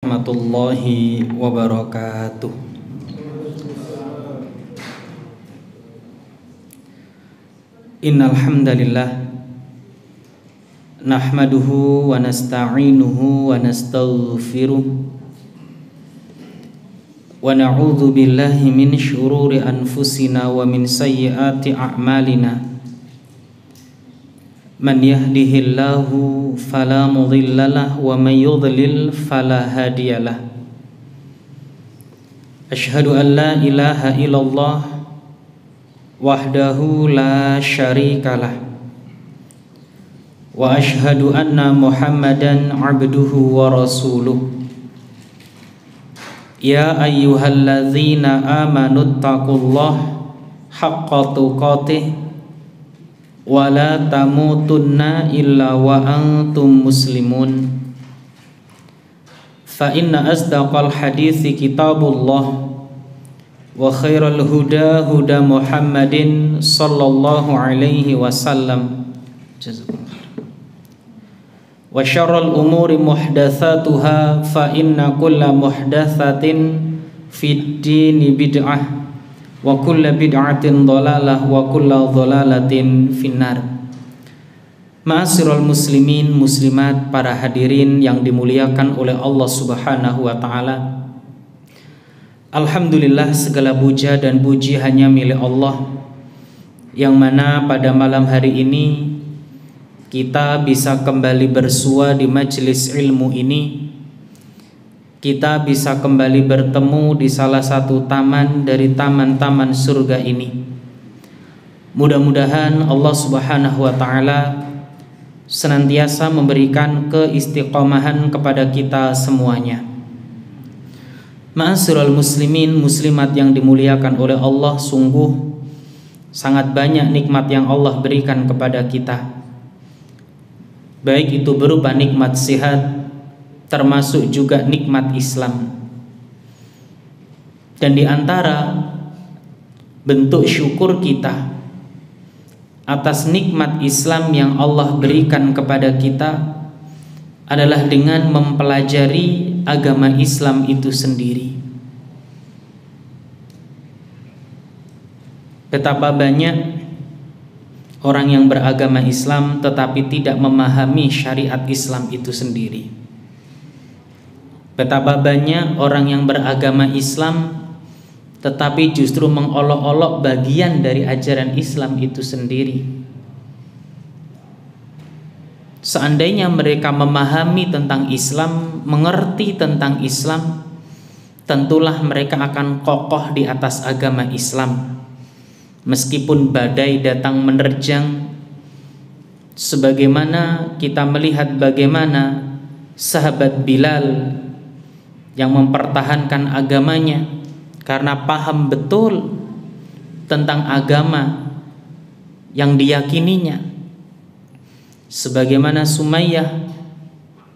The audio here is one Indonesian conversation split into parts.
Warahmatullahi wabarakatuh. Innal hamdalillah nahmaduhu wa nasta'inuhu wa nastaghfiruh wa na'udzu billahi min syururi anfusina wa min sayyiati a'malina. Man yahdihillahu fala mudhillalah wa man yudlil fala hadiyalah. Asyhadu an la ilaha illallah wahdahu la syarikalah wa asyhadu anna Muhammadan abduhu wa rasuluh. Ya ayyuhalladzina amanu taqullaha haqqa tuqatih wa la tamutunna illa wa antum muslimun. Fa inna asdaqal hadithi kitabullah wa khairal huda huda Muhammadin sallallahu alaihi wasallam wa syarrul umuri muhdatsatuha fa inna kulla muhdatsatin fid dini bid'ah wa kulla bid'atin dhalalah wa kulla dhalalatin finnar. Ma'asyiral muslimin muslimat, para hadirin yang dimuliakan oleh Allah Subhanahu wa taala. Alhamdulillah, segala puja dan puji hanya milik Allah, yang mana pada malam hari ini kita bisa kembali bersua di majelis ilmu ini. Kita bisa kembali bertemu di salah satu taman dari taman-taman surga ini. Mudah-mudahan Allah Subhanahu wa taala senantiasa memberikan keistiqomahan kepada kita semuanya. Ma'asyiral muslimin muslimat yang dimuliakan oleh Allah, sungguh sangat banyak nikmat yang Allah berikan kepada kita. Baik itu berupa nikmat sehat, termasuk juga nikmat Islam. Dan di antara bentuk syukur kita atas nikmat Islam yang Allah berikan kepada kita adalah dengan mempelajari agama Islam itu sendiri. Betapa banyak orang yang beragama Islam tetapi tidak memahami syariat Islam itu sendiri. Betapa banyak orang yang beragama Islam tetapi justru mengolok-olok bagian dari ajaran Islam itu sendiri. Seandainya mereka memahami tentang Islam, mengerti tentang Islam, tentulah mereka akan kokoh di atas agama Islam. Meskipun badai datang menerjang, sebagaimana kita melihat bagaimana sahabat Bilal yang mempertahankan agamanya karena paham betul tentang agama yang diyakininya, sebagaimana Sumayyah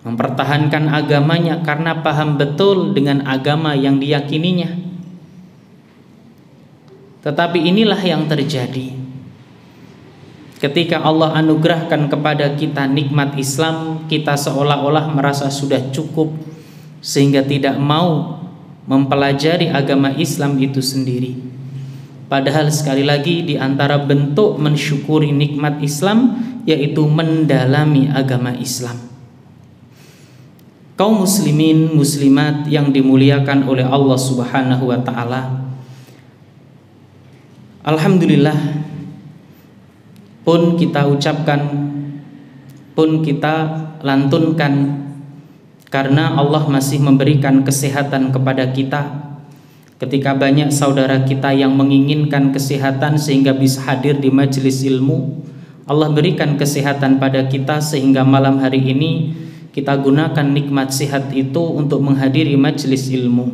mempertahankan agamanya karena paham betul dengan agama yang diyakininya. Tetapi inilah yang terjadi ketika Allah anugerahkan kepada kita nikmat Islam, kita seolah-olah merasa sudah cukup sehingga tidak mau mempelajari agama Islam itu sendiri. Padahal sekali lagi di antara bentuk mensyukuri nikmat Islam yaitu mendalami agama Islam. Kaum muslimin muslimat yang dimuliakan oleh Allah Subhanahu wa taala, alhamdulillah pun kita ucapkan, pun kita lantunkan, karena Allah masih memberikan kesehatan kepada kita. Ketika banyak saudara kita yang menginginkan kesehatan sehingga bisa hadir di majelis ilmu, Allah berikan kesehatan pada kita sehingga malam hari ini kita gunakan nikmat sehat itu untuk menghadiri majelis ilmu.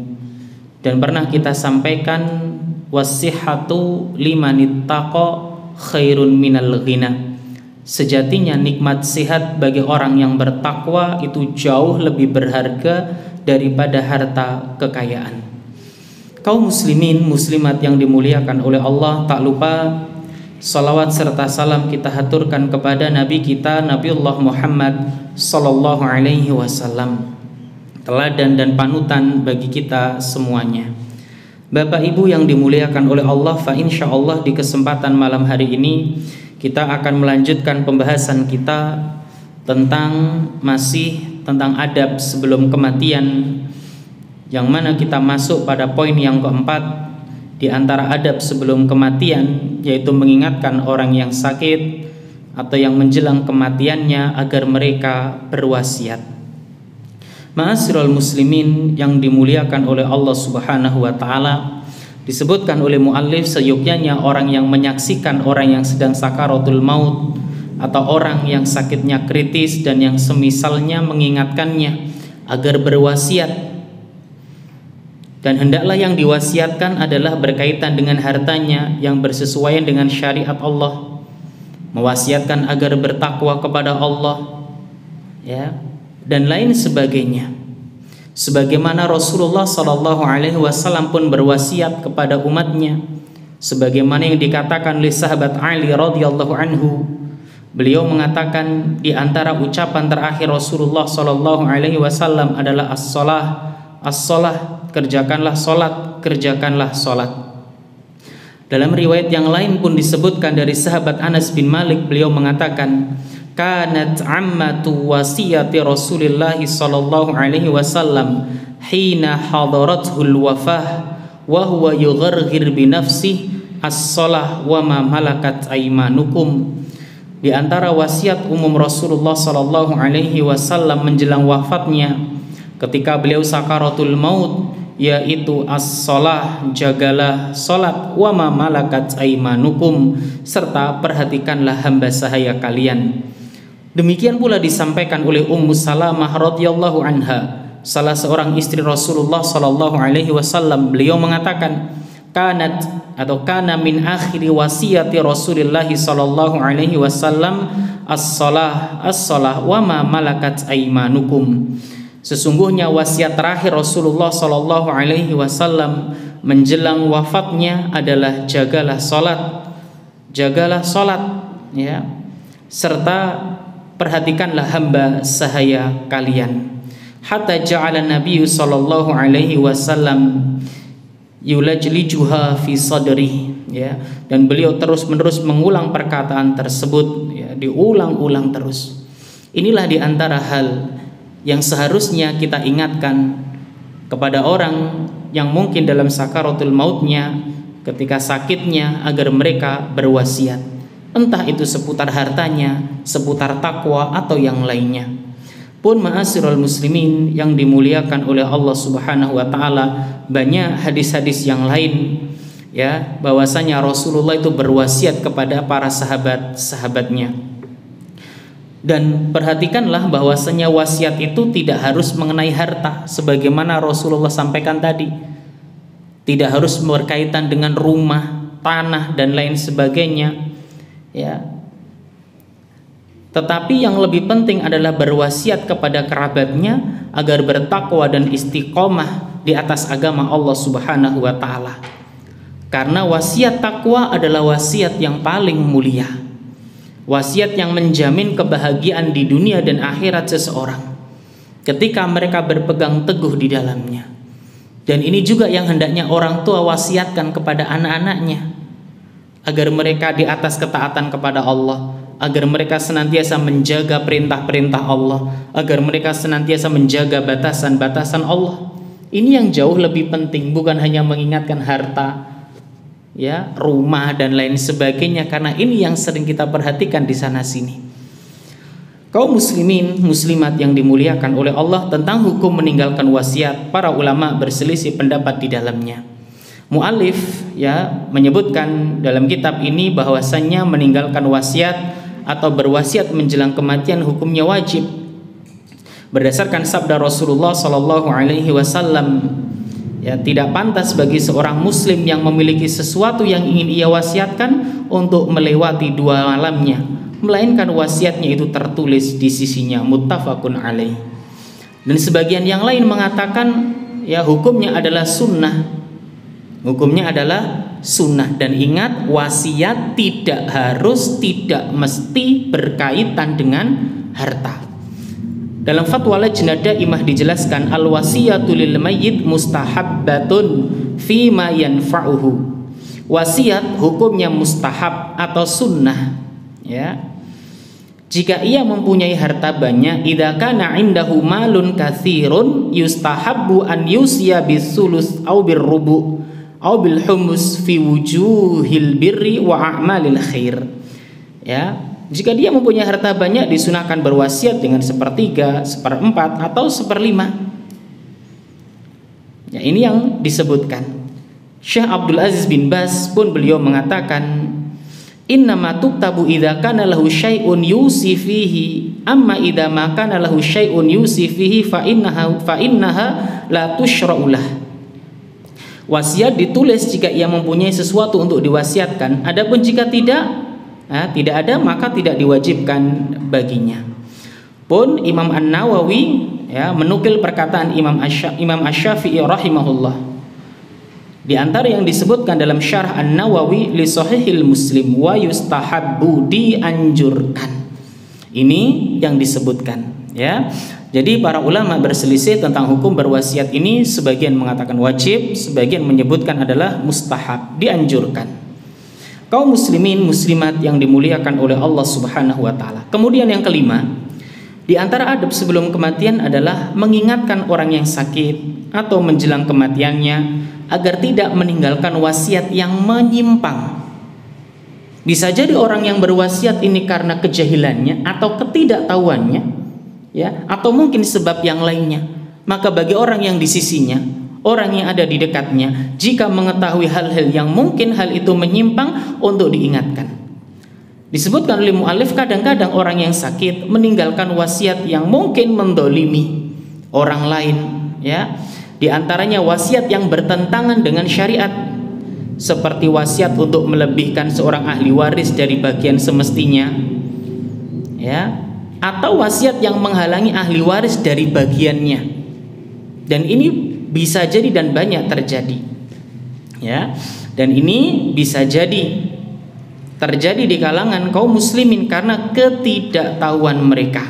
Dan pernah kita sampaikan, wasihhatu limanittaqa khairun minal ghina. Sejatinya nikmat sehat bagi orang yang bertakwa itu jauh lebih berharga daripada harta kekayaan. Kaum muslimin muslimat yang dimuliakan oleh Allah, tak lupa salawat serta salam kita haturkan kepada Nabi kita Nabiullah Muhammad sallallahu alaihi wasallam. teladan dan panutan bagi kita semuanya. Bapak Ibu yang dimuliakan oleh Allah, fa insyaallah di kesempatan malam hari ini kita akan melanjutkan pembahasan kita tentang adab sebelum kematian, yang mana kita masuk pada poin yang keempat di antara adab sebelum kematian, yaitu mengingatkan orang yang sakit atau yang menjelang kematiannya agar mereka berwasiat. Ma'asyiral muslimin yang dimuliakan oleh Allah Subhanahu wa taala, disebutkan oleh muallif seyogyanya orang yang menyaksikan orang yang sedang sakaratul maut atau orang yang sakitnya kritis dan yang semisalnya mengingatkannya agar berwasiat. Dan hendaklah yang diwasiatkan adalah berkaitan dengan hartanya yang bersesuaian dengan syariat Allah, mewasiatkan agar bertakwa kepada Allah, ya, dan lain sebagainya. Sebagaimana Rasulullah SAW pun berwasiat kepada umatnya, sebagaimana yang dikatakan oleh sahabat Ali radhiyallahu anhu. Beliau mengatakan di antara ucapan terakhir Rasulullah SAW adalah as-salah, kerjakanlah salat, kerjakanlah salat. Dalam riwayat yang lain pun disebutkan dari sahabat Anas bin Malik, beliau mengatakan, kanat ammatu wasiyati Rasulillah sallallahu alaihi wasallam hina hadarathul wafah wa huwa yugharghir bi nafsihi as-shalah wa ma malakat aymanukum. Di antara wasiat umum Rasulullah sallallahu alaihi wasallam menjelang wafatnya ketika beliau sakaratul maut, yaitu as-shalah, jagalah salat, wa ma malakat aymanukum, serta perhatikanlah hamba sahaya kalian. Demikian pula disampaikan oleh Ummu Salamah radhiyallahu anha, salah seorang istri Rasulullah sallallahu alaihi wasallam. Beliau mengatakan, kana min akhiri wasiyati Rasulillah sallallahu alaihi wasallam as-salah wa ma malakat aymanukum. Sesungguhnya wasiat terakhir Rasulullah sallallahu alaihi wasallam menjelang wafatnya adalah jagalah salat, ya, serta perhatikanlah hamba sahaya kalian. Hatta ja'ala Nabi sallallahu alaihi wasallam yulajlijuha fi sadri, ya, dan beliau terus-menerus mengulang perkataan tersebut, ya, diulang-ulang terus. Inilah di antara hal yang seharusnya kita ingatkan kepada orang yang mungkin dalam sakaratul mautnya, ketika sakitnya, agar mereka berwasiat. Entah itu seputar hartanya, seputar takwa, atau yang lainnya. Pun ma'asyiral muslimin yang dimuliakan oleh Allah Subhanahu wa taala, banyak hadis-hadis yang lain, ya, bahwasanya Rasulullah itu berwasiat kepada para sahabat-sahabatnya. Dan perhatikanlah bahwasanya wasiat itu tidak harus mengenai harta, sebagaimana Rasulullah sampaikan tadi. Tidak harus berkaitan dengan rumah, tanah, dan lain sebagainya, ya. Tetapi yang lebih penting adalah berwasiat kepada kerabatnya agar bertakwa dan istiqomah di atas agama Allah Subhanahu wa taala. Karena wasiat takwa adalah wasiat yang paling mulia. Wasiat yang menjamin kebahagiaan di dunia dan akhirat seseorang ketika mereka berpegang teguh di dalamnya. Dan ini juga yang hendaknya orang tua wasiatkan kepada anak-anaknya, agar mereka di atas ketaatan kepada Allah, agar mereka senantiasa menjaga perintah-perintah Allah, agar mereka senantiasa menjaga batasan-batasan Allah. Ini yang jauh lebih penting, bukan hanya mengingatkan harta, ya, rumah dan lain sebagainya, karena ini yang sering kita perhatikan di sana sini. Kaum muslimin muslimat yang dimuliakan oleh Allah, tentang hukum meninggalkan wasiat, para ulama berselisih pendapat di dalamnya. Mu'allif, ya, menyebutkan dalam kitab ini bahwasannya meninggalkan wasiat atau berwasiat menjelang kematian hukumnya wajib berdasarkan sabda Rasulullah sallallahu alaihi wasallam, ya, tidak pantas bagi seorang muslim yang memiliki sesuatu yang ingin ia wasiatkan untuk melewati dua malamnya, melainkan wasiatnya itu tertulis di sisinya, muttafaqun alaih. Dan sebagian yang lain mengatakan, ya, hukumnya adalah sunnah. Hukumnya adalah sunnah. Dan ingat, wasiat tidak mesti berkaitan dengan harta. Dalam fatwa Lajnah Daimah dijelaskan al-wasiyatu lil mayyit mustahabbatun fi ma yanfa'uhu. Wasiat hukumnya mustahab atau sunnah, ya. Jika ia mempunyai harta banyak, idza kana indahu malun katsirun yustahabbu an yusiya bisulus aw birrubu aw bil humus fi wujuhil birri wa a'malil khair. Ya, jika dia mempunyai harta banyak disunahkan berwasiat dengan 1/3, 1/4 atau 1/5. Ya, ini yang disebutkan. Syekh Abdul Aziz bin Baz pun beliau mengatakan, innama tuktabu idza kana lahu syai'un yusi fihi, amma idza ma kana lahu syai'un yusi fihi fa innaha la tusyra'u lah. Wasiat ditulis jika ia mempunyai sesuatu untuk diwasiatkan, adapun jika tidak ada maka tidak diwajibkan baginya. Pun Imam An-Nawawi, ya, menukil perkataan Imam Asy-Syafi'i rahimahullah. Di antara yang disebutkan dalam Syarh An-Nawawi li Shahihil Muslim, wa yustahabbu, dianjurkan. Ini yang disebutkan, ya. Jadi para ulama berselisih tentang hukum berwasiat ini, sebagian mengatakan wajib, sebagian menyebutkan adalah mustahab, dianjurkan. Kaum muslimin muslimat yang dimuliakan oleh Allah Subhanahu wa taala. Kemudian yang kelima, di antara adab sebelum kematian adalah mengingatkan orang yang sakit atau menjelang kematiannya agar tidak meninggalkan wasiat yang menyimpang. Bisa jadi orang yang berwasiat ini karena kejahilannya atau ketidaktahuannya, ya, atau mungkin sebab yang lainnya. Maka bagi orang yang di sisinya, orang yang ada di dekatnya, jika mengetahui hal-hal yang mungkin hal itu menyimpang, untuk diingatkan. Disebutkan oleh mu'alif, kadang-kadang orang yang sakit meninggalkan wasiat yang mungkin mendolimi orang lain, ya. Di antaranya wasiat yang bertentangan dengan syariat, seperti wasiat untuk melebihkan seorang ahli waris dari bagian semestinya, ya, atau wasiat yang menghalangi ahli waris dari bagiannya. Dan ini bisa jadi dan banyak terjadi, ya. Dan ini bisa jadi terjadi di kalangan kaum muslimin karena ketidaktahuan mereka.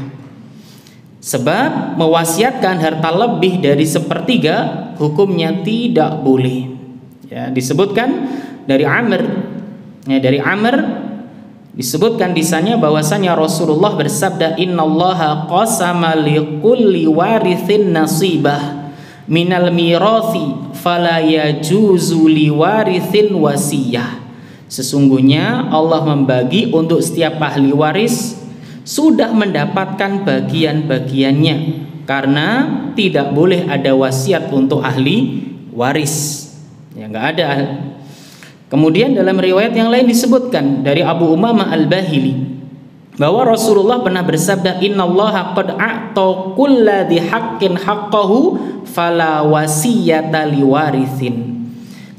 Sebab mewasiatkan harta lebih dari 1/3 hukumnya tidak boleh. Ya, disebutkan dari Amr, disebutkan di sana bahwasanya Rasulullah bersabda, innallaha qasama likulli warithin nasibah minal mirathi fala yajuzu liwarithin wasiyah. Sesungguhnya Allah membagi untuk setiap ahli waris sudah mendapatkan bagian-bagiannya, karena tidak boleh ada wasiat untuk ahli waris. Ya, nggak ada. Kemudian dalam riwayat yang lain disebutkan dari Abu Umamah Al-Bahili bahwa Rasulullah pernah bersabda, innallaha qad a'ta kulladzi haqqin haqqahu fala wasiyata liwarithin.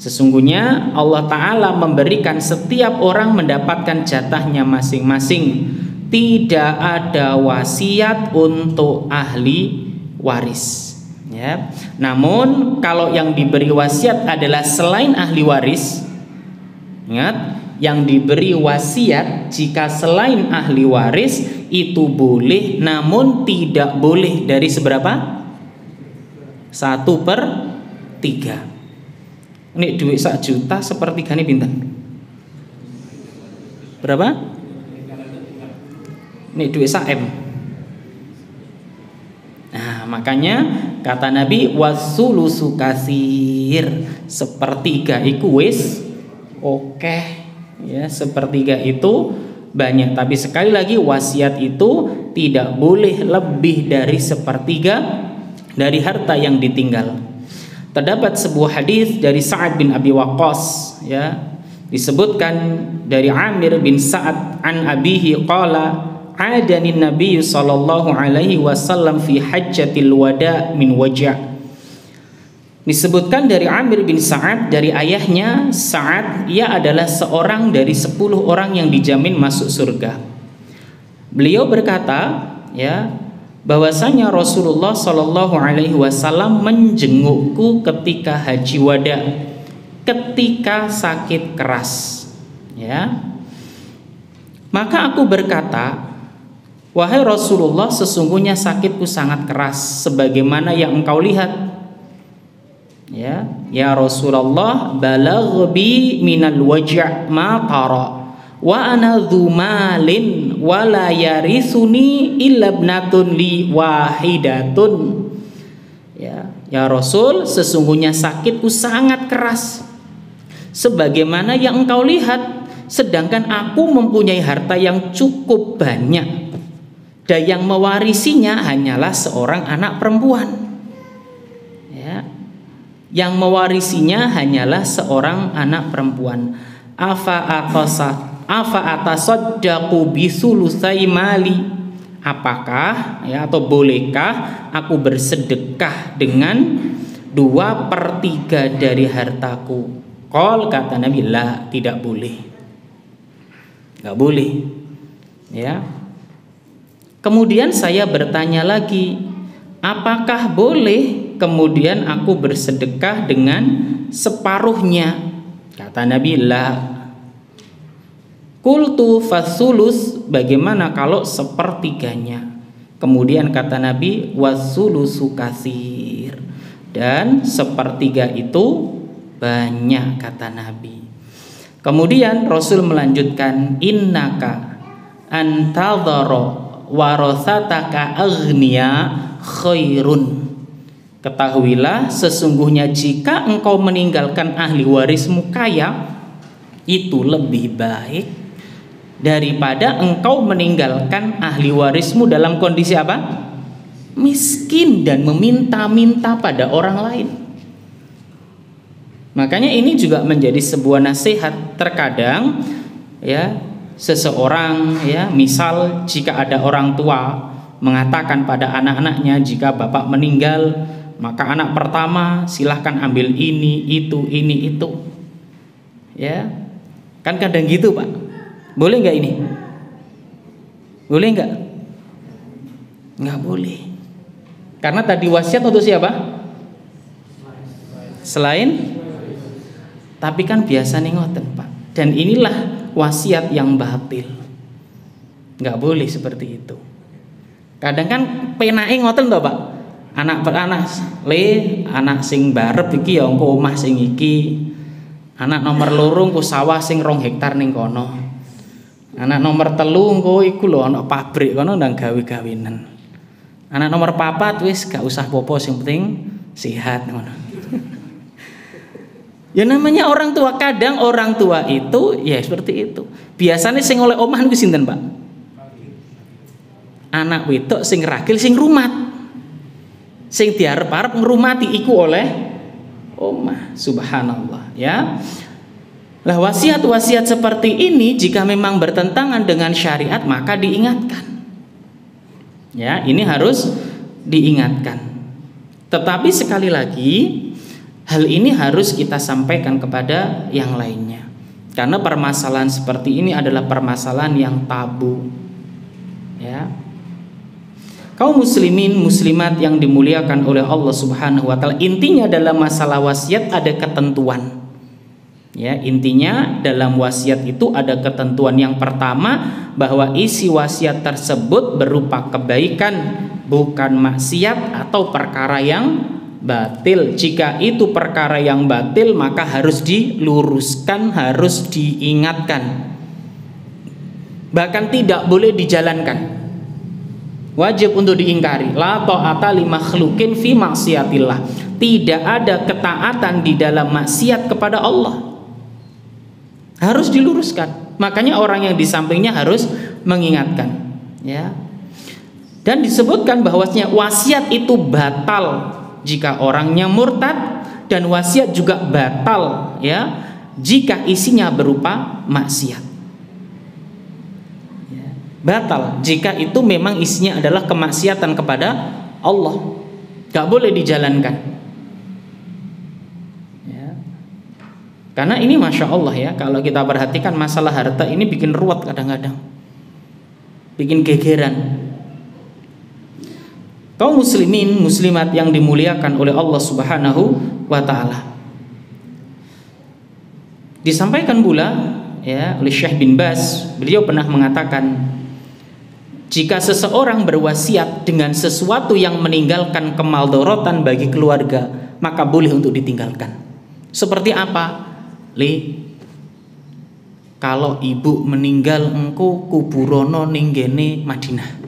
Sesungguhnya Allah Ta'ala memberikan setiap orang mendapatkan jatahnya masing-masing, tidak ada wasiat untuk ahli waris, ya. Namun kalau yang diberi wasiat adalah selain ahli waris, ingat, yang diberi wasiat jika selain ahli waris itu boleh, namun tidak boleh dari seberapa? 1/3. Ini duit 1 juta 1/3 ini pinten? Berapa? Ini duit 1 M. Nah, makanya kata Nabi, wasulusu kasir, 1/3 iku wis oke, ya, 1/3 itu banyak. Tapi sekali lagi wasiat itu tidak boleh lebih dari 1/3 dari harta yang ditinggal. Terdapat sebuah hadis dari Sa'ad bin Abi Waqqas, ya, disebutkan dari Amir bin Sa'ad an abihi qala adani Nabi sallallahu alaihi wasallam fi hajjatil wada min waja'. Disebutkan dari Amir bin Sa'ad dari ayahnya Sa'ad, ia adalah seorang dari 10 orang yang dijamin masuk surga. Beliau berkata, ya, bahwasanya Rasulullah Shallallahu Alaihi Wasallam menjengukku ketika haji wada, ketika sakit keras, ya. Maka aku berkata, Wahai Rasulullah, sesungguhnya sakitku sangat keras sebagaimana yang engkau lihat. Ya Rasulullah, balagh bi minal waja' ma tara wa ana dzu malin wa la yarithuni illa ibnatun li wahidatun. Ya Rasul, sesungguhnya sakitku sangat keras sebagaimana yang engkau lihat, sedangkan aku mempunyai harta yang cukup banyak dan yang mewarisinya hanyalah seorang anak perempuan. Yang mewarisinya hanyalah seorang anak perempuan. Afa atasaddaqu bi sulusai mali. Apakah atau bolehkah aku bersedekah dengan 2/3 dari hartaku? Qol, kata Nabi, la, tidak boleh. Enggak boleh. Kemudian saya bertanya lagi, apakah boleh kemudian aku bersedekah dengan separuhnya? Kata Nabi, la. Qultu fasulus, bagaimana kalau sepertiganya? Kemudian kata Nabi, wasulusu katsir, dan sepertiga itu banyak, kata Nabi. Kemudian Rasul melanjutkan, innaka antadhara warasataka aghnia khairun. Ketahuilah, sesungguhnya jika engkau meninggalkan ahli warismu kaya, itu lebih baik daripada engkau meninggalkan ahli warismu dalam kondisi apa? Miskin dan meminta-minta pada orang lain. Makanya ini juga menjadi sebuah nasihat. Terkadang seseorang misal jika ada orang tua mengatakan pada anak-anaknya, jika bapak meninggal maka anak pertama silahkan ambil ini, itu, kan kadang gitu, Pak. Boleh nggak ini? Boleh nggak? Nggak boleh. Karena tadi wasiat untuk siapa? Selain. Tapi kan biasa nih ngoten, Pak. Dan inilah wasiat yang batil. Nggak boleh seperti itu. Kadang kan penake ngoten toh, Pak. Anak sing barep iki ya engko omah sing iki. Anak nomor 2 engko sawah sing 2 hektar ning kono. Anak nomor 3 engko iku lho ana pabrik kono ndang gawe-gawenan. Anak nomor 4 wis gak usah popo, sing penting sehat ngono. Ya namanya orang tua, kadang orang tua itu ya seperti itu. Biasanya sing oleh omah niku sinten, Pak? Anak wedok sing ragil sing rumat. Sing diarep-arep ngrumati iku oleh omah. Subhanallah, ya. Lah wasiat-wasiat seperti ini jika memang bertentangan dengan syariat maka diingatkan. Ya, ini harus diingatkan. Tetapi sekali lagi, hal ini harus kita sampaikan kepada yang lainnya. Karena permasalahan seperti ini adalah permasalahan yang tabu. Ya. Kaum muslimin muslimat yang dimuliakan oleh Allah Subhanahu wa taala, intinya dalam masalah wasiat ada ketentuan. Ya, intinya dalam wasiat itu ada ketentuan. Yang pertama, bahwa isi wasiat tersebut berupa kebaikan, bukan maksiat atau perkara yang batil. Jika itu perkara yang batil, maka harus diluruskan, harus diingatkan. Bahkan tidak boleh dijalankan. Wajib untuk diingkari. La ta'ata li makhluqin fi maksiatillah. Tidak ada ketaatan di dalam maksiat kepada Allah. Harus diluruskan. Makanya orang yang di sampingnya harus mengingatkan, ya. Dan disebutkan bahwasanya wasiat itu batal jika orangnya murtad, dan wasiat juga batal, ya, jika isinya berupa maksiat. Batal jika itu memang isinya adalah kemaksiatan kepada Allah, gak boleh dijalankan, ya. Karena ini masya Allah ya, kalau kita perhatikan masalah harta ini bikin ruwet kadang-kadang, bikin gegeran. Kaum muslimin muslimat yang dimuliakan oleh Allah Subhanahu wa taala, disampaikan pula ya oleh Syekh bin Baz, beliau pernah mengatakan, jika seseorang berwasiat dengan sesuatu yang meninggalkan kemaldorotan bagi keluarga, maka boleh untuk ditinggalkan. Seperti apa? Kalau ibu meninggal engko kuburono ning gene Madinah.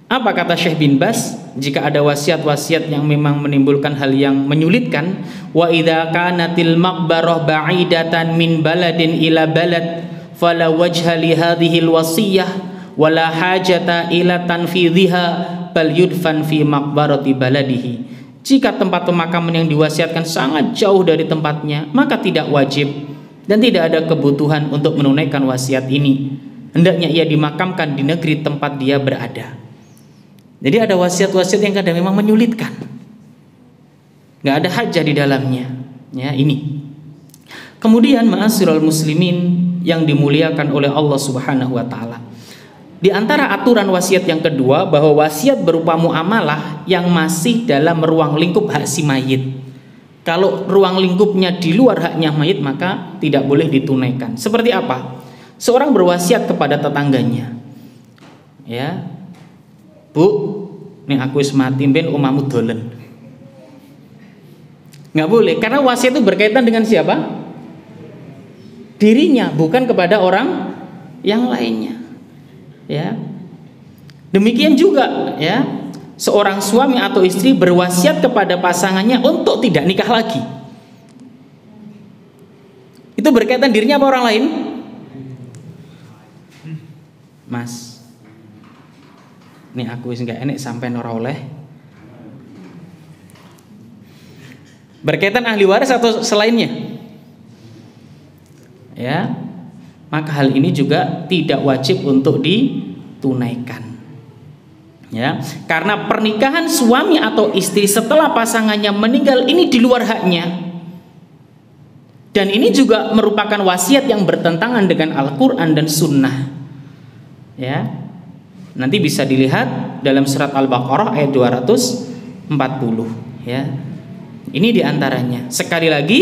Apa kata Syekh bin Baz? Jika ada wasiat-wasiat yang memang menimbulkan hal yang menyulitkan, wa idza kanatil maqbarah ba'idatan min baladin ila balad fala wajha li hadhihi alwasiyah wala hajata ila tanfidhiha bal yudfan fi maqbarati baladihi. Jika tempat pemakaman yang diwasiatkan sangat jauh dari tempatnya, maka tidak wajib dan tidak ada kebutuhan untuk menunaikan wasiat ini. Hendaknya ia dimakamkan di negeri tempat dia berada. Jadi ada wasiat-wasiat yang kadang memang menyulitkan, nggak ada hajat di dalamnya. Ya, ini. Kemudian ma'asyiral muslimin yang dimuliakan oleh Allah Subhanahu wa taala. Di antara aturan wasiat yang kedua, bahwa wasiat berupa muamalah yang masih dalam ruang lingkup hak si mayit. Kalau ruang lingkupnya di luar haknya mayit, maka tidak boleh ditunaikan. Seperti apa? Seorang berwasiat kepada tetangganya, ya, Bu, nih aku wis mati ben omamu dolen. Nggak boleh, karena wasiat itu berkaitan dengan siapa? Dirinya, bukan kepada orang yang lainnya. Ya. Demikian juga, ya, seorang suami atau istri berwasiat kepada pasangannya untuk tidak nikah lagi. Itu berkaitan dirinya apa orang lain? Mas, nih aku wis gak enek sampean ora oleh. Berkaitan ahli waris atau selainnya? Ya, maka hal ini juga tidak wajib untuk ditunaikan. Ya, karena pernikahan suami atau istri setelah pasangannya meninggal ini di luar haknya. Dan ini juga merupakan wasiat yang bertentangan dengan Al-Qur'an dan Sunnah. Ya. Nanti bisa dilihat dalam surat Al-Baqarah ayat 240, ya. Ini diantaranya. Sekali lagi,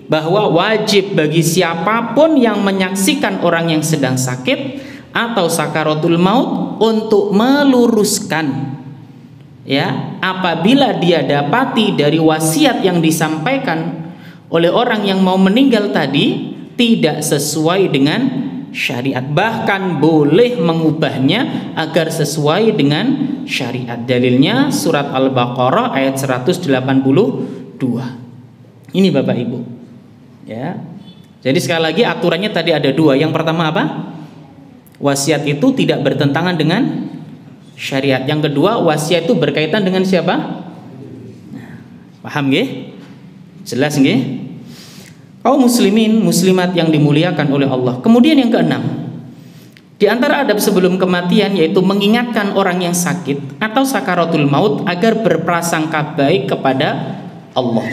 bahwa wajib bagi siapapun yang menyaksikan orang yang sedang sakit atau sakaratul maut untuk meluruskan, ya, apabila dia dapati dari wasiat yang disampaikan oleh orang yang mau meninggal tadi tidak sesuai dengan syariat, bahkan boleh mengubahnya agar sesuai dengan syariat. Dalilnya surat Al-Baqarah ayat 182. Ini Bapak Ibu, ya. Jadi sekali lagi aturannya tadi ada dua. Yang pertama apa? Wasiat itu tidak bertentangan dengan syariat. Yang kedua, wasiat itu berkaitan dengan siapa? Paham nggih? Jelas nggih? Kaum muslimin muslimat yang dimuliakan oleh Allah. Kemudian yang keenam, di antara adab sebelum kematian yaitu mengingatkan orang yang sakit atau sakaratul maut agar berprasangka baik kepada Allah.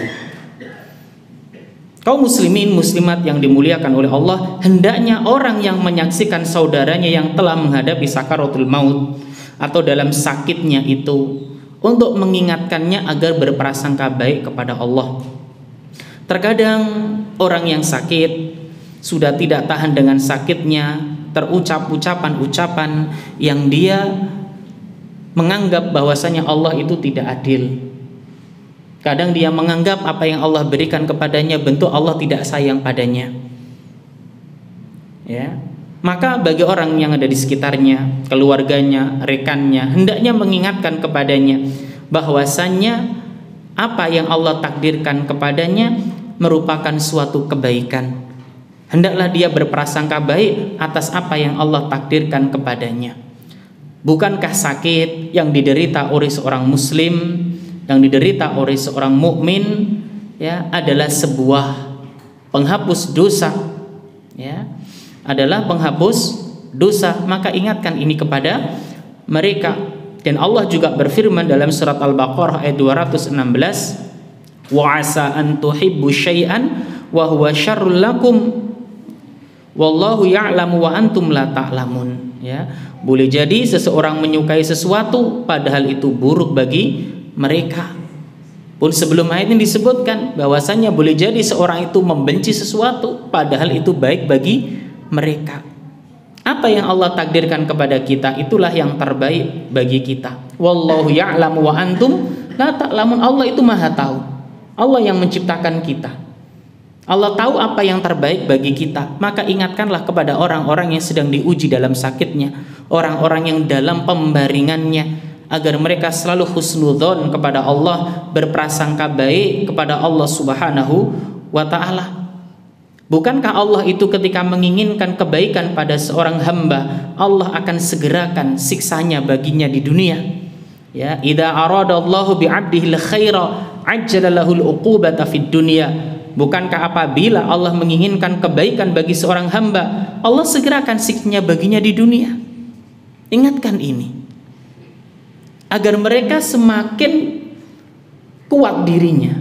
Kaum muslimin muslimat yang dimuliakan oleh Allah, hendaknya orang yang menyaksikan saudaranya yang telah menghadapi sakaratul maut atau dalam sakitnya itu untuk mengingatkannya agar berprasangka baik kepada Allah. Terkadang orang yang sakit sudah tidak tahan dengan sakitnya, terucap ucapan-ucapan yang dia menganggap bahwasanya Allah itu tidak adil. Kadang dia menganggap apa yang Allah berikan kepadanya bentuk Allah tidak sayang padanya. Ya, maka bagi orang yang ada di sekitarnya, keluarganya, rekannya, hendaknya mengingatkan kepadanya bahwasannya apa yang Allah takdirkan kepadanya merupakan suatu kebaikan. Hendaklah dia berprasangka baik atas apa yang Allah takdirkan kepadanya. Bukankah sakit yang diderita oleh seorang muslim, yang diderita oleh seorang mukmin, ya, adalah sebuah penghapus dosa, ya, adalah penghapus dosa. Maka ingatkan ini kepada mereka. Dan Allah juga berfirman dalam surat Al-Baqarah ayat 216, wa asa an tuhibbu syai'an wa huwa syarrul lakum wallahu ya'lamu wa antum la ta'lamun. Ya, boleh jadi seseorang menyukai sesuatu padahal itu buruk bagi mereka. Pun sebelum ayat ini disebutkan bahwasanya boleh jadi seorang itu membenci sesuatu padahal itu baik bagi mereka. Apa yang Allah takdirkan kepada kita itulah yang terbaik bagi kita. Wallahu ya'lamu wa antum la ta'lamun. Allah itu Maha tahu. Allah yang menciptakan kita. Allah tahu apa yang terbaik bagi kita. Maka ingatkanlah kepada orang-orang yang sedang diuji dalam sakitnya, orang-orang yang dalam pembaringannya, agar mereka selalu husnudzon kepada Allah, berprasangka baik kepada Allah Subhanahu wa ta'ala. Bukankah Allah itu ketika menginginkan kebaikan pada seorang hamba, Allah akan segerakan siksanya baginya di dunia. Ya, idza aradallahu bi'abdihil khaira ajjala lahul uqubata fid dunya. Bukankah apabila Allah menginginkan kebaikan bagi seorang hamba, Allah segerakan siksanya baginya di dunia. Ingatkan ini agar mereka semakin kuat dirinya,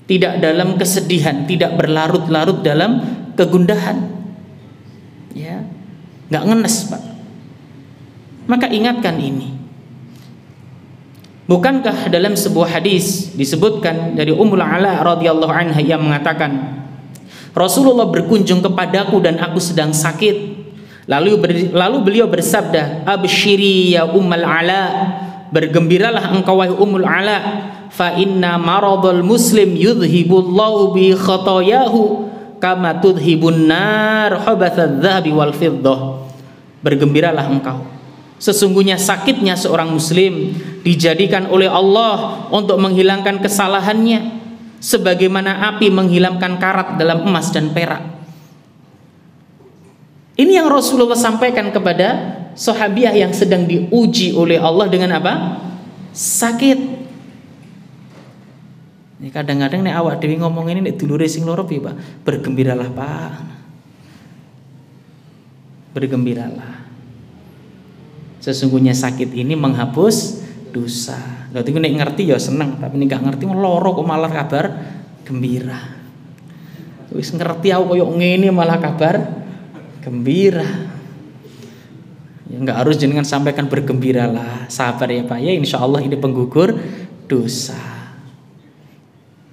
tidak dalam kesedihan, tidak berlarut-larut dalam kegundahan, ya, nggak ngenes, Pak. Maka ingatkan ini. Bukankah dalam sebuah hadis disebutkan dari Ummul Ala radhiyallahu anha yang mengatakan, Rasulullah berkunjung kepadaku dan aku sedang sakit. Lalu beliau bersabda, "Absyiri ya Ummul Ala, bergembiralah engkau wahai Ummul Ala, fa inna maradul muslim yudhibullahu bi khatayahu kama tudhibun nar habatsadz dzahabi wal fiddah." Bergembiralah engkau, sesungguhnya sakitnya seorang muslim dijadikan oleh Allah untuk menghilangkan kesalahannya sebagaimana api menghilangkan karat dalam emas dan perak. Ini yang Rasulullah sampaikan kepada sahabiah yang sedang diuji oleh Allah dengan apa? Sakit. Ini kadang-kadang nek awak dhewe ngomong ini nek dulure sing loro piye, Pak? Bergembiralah, Pak. Bergembiralah. Sesungguhnya sakit ini menghapus dosa. Lha iki nek ngerti ya seneng, tapi nek gak ngerti loro kok malah kabar gembira. Wis ngerti aku koyo ngene malah kabar gembira. Ya enggak harus jenengan sampaikan bergembiralah, sabar ya Pak ya, insyaallah ini penggugur dosa.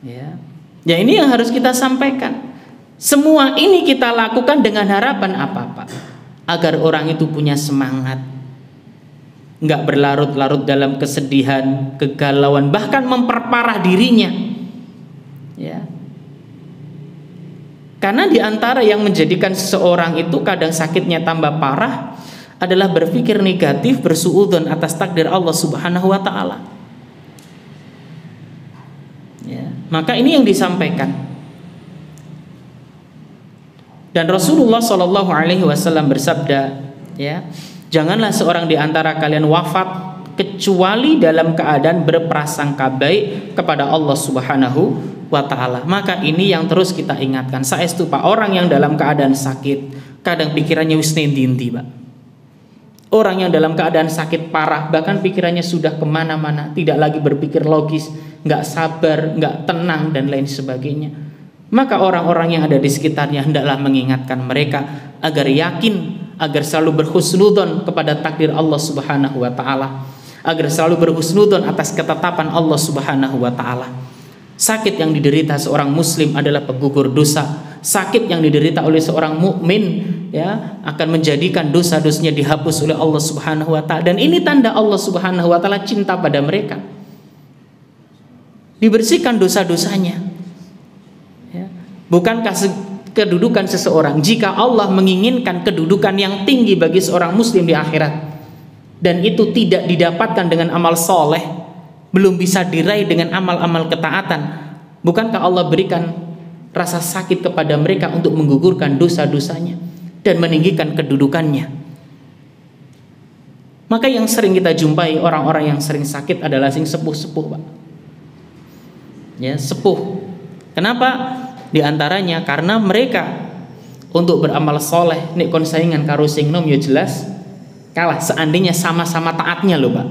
Ya. Ya ini yang harus kita sampaikan. Semua ini kita lakukan dengan harapan apa, Pak? Agar orang itu punya semangat, enggak berlarut-larut dalam kesedihan, kegalauan, bahkan memperparah dirinya. Ya. Karena di antara yang menjadikan seseorang itu kadang sakitnya tambah parah adalah berpikir negatif, bersuudzon atas takdir Allah Subhanahu wa taala. Ya, maka ini yang disampaikan. Dan Rasulullah Shallallahu alaihi wasallam bersabda, ya, janganlah seorang di antara kalian wafat kecuali dalam keadaan berprasangka baik kepada Allah Subhanahu wa ta'ala. Maka ini yang terus kita ingatkan. Saestu Pak, orang yang dalam keadaan sakit kadang pikirannya wis nendi-endi, Pak. Orang yang dalam keadaan sakit parah bahkan pikirannya sudah kemana-mana, tidak lagi berpikir logis, nggak sabar, nggak tenang dan lain sebagainya. Maka orang-orang yang ada di sekitarnya hendaklah mengingatkan mereka agar yakin, agar selalu berhusnudzon kepada takdir Allah Subhanahu wa ta'ala, agar selalu berhusnudzon atas ketetapan Allah Subhanahu wa ta'ala. Sakit yang diderita seorang muslim adalah penggugur dosa. Sakit yang diderita oleh seorang mukmin, ya, akan menjadikan dosa-dosanya dihapus oleh Allah Subhanahu wa taala. Dan ini tanda Allah Subhanahu wa taala cinta pada mereka. Dibersihkan dosa-dosanya. Ya. Bukankah kedudukan seseorang, jika Allah menginginkan kedudukan yang tinggi bagi seorang muslim di akhirat, dan itu tidak didapatkan dengan amal soleh, belum bisa diraih dengan amal-amal ketaatan, bukankah Allah berikan rasa sakit kepada mereka untuk menggugurkan dosa-dosanya dan meninggikan kedudukannya? Maka yang sering kita jumpai orang-orang yang sering sakit adalah sing sepuh-sepuh, Pak. Ya, sepuh. Kenapa? Di antaranya karena mereka untuk beramal soleh nek kon saingan karo sing nom ya jelas kalah. Seandainya sama-sama taatnya loh, Pak.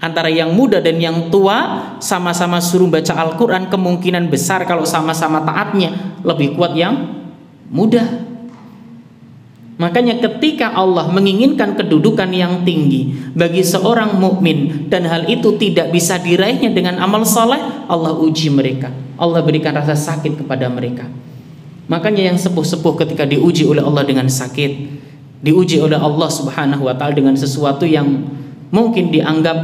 Antara yang muda dan yang tua sama-sama suruh baca Al-Quran, kemungkinan besar kalau sama-sama taatnya lebih kuat yang muda. Makanya ketika Allah menginginkan kedudukan yang tinggi bagi seorang mukmin dan hal itu tidak bisa diraihnya dengan amal soleh, Allah uji mereka, Allah berikan rasa sakit kepada mereka. Makanya yang sepuh-sepuh ketika diuji oleh Allah dengan sakit, diuji oleh Allah Subhanahu wa taala dengan sesuatu yang mungkin dianggap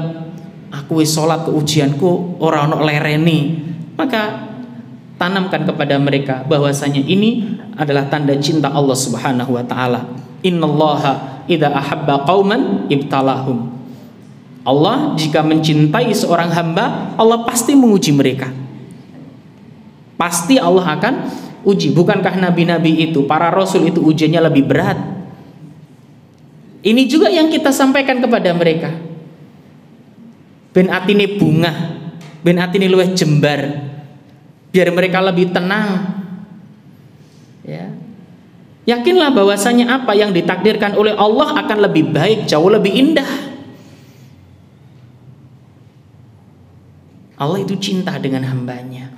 aku wis salat ke ujianku ora ono lereni, maka tanamkan kepada mereka bahwasanya ini adalah tanda cinta Allah Subhanahu wa taala. Innallaha idza ahabba qauman ibtalahum. Allah jika mencintai seorang hamba, Allah pasti menguji mereka. Pasti Allah akan uji. Bukankah nabi-nabi itu, para rasul itu ujiannya lebih berat? Ini juga yang kita sampaikan kepada mereka. Ben atine bunga, ben atine luwih jembar, biar mereka lebih tenang. Ya. Yakinlah bahwasanya apa yang ditakdirkan oleh Allah akan lebih baik, jauh lebih indah. Allah itu cinta dengan hambanya.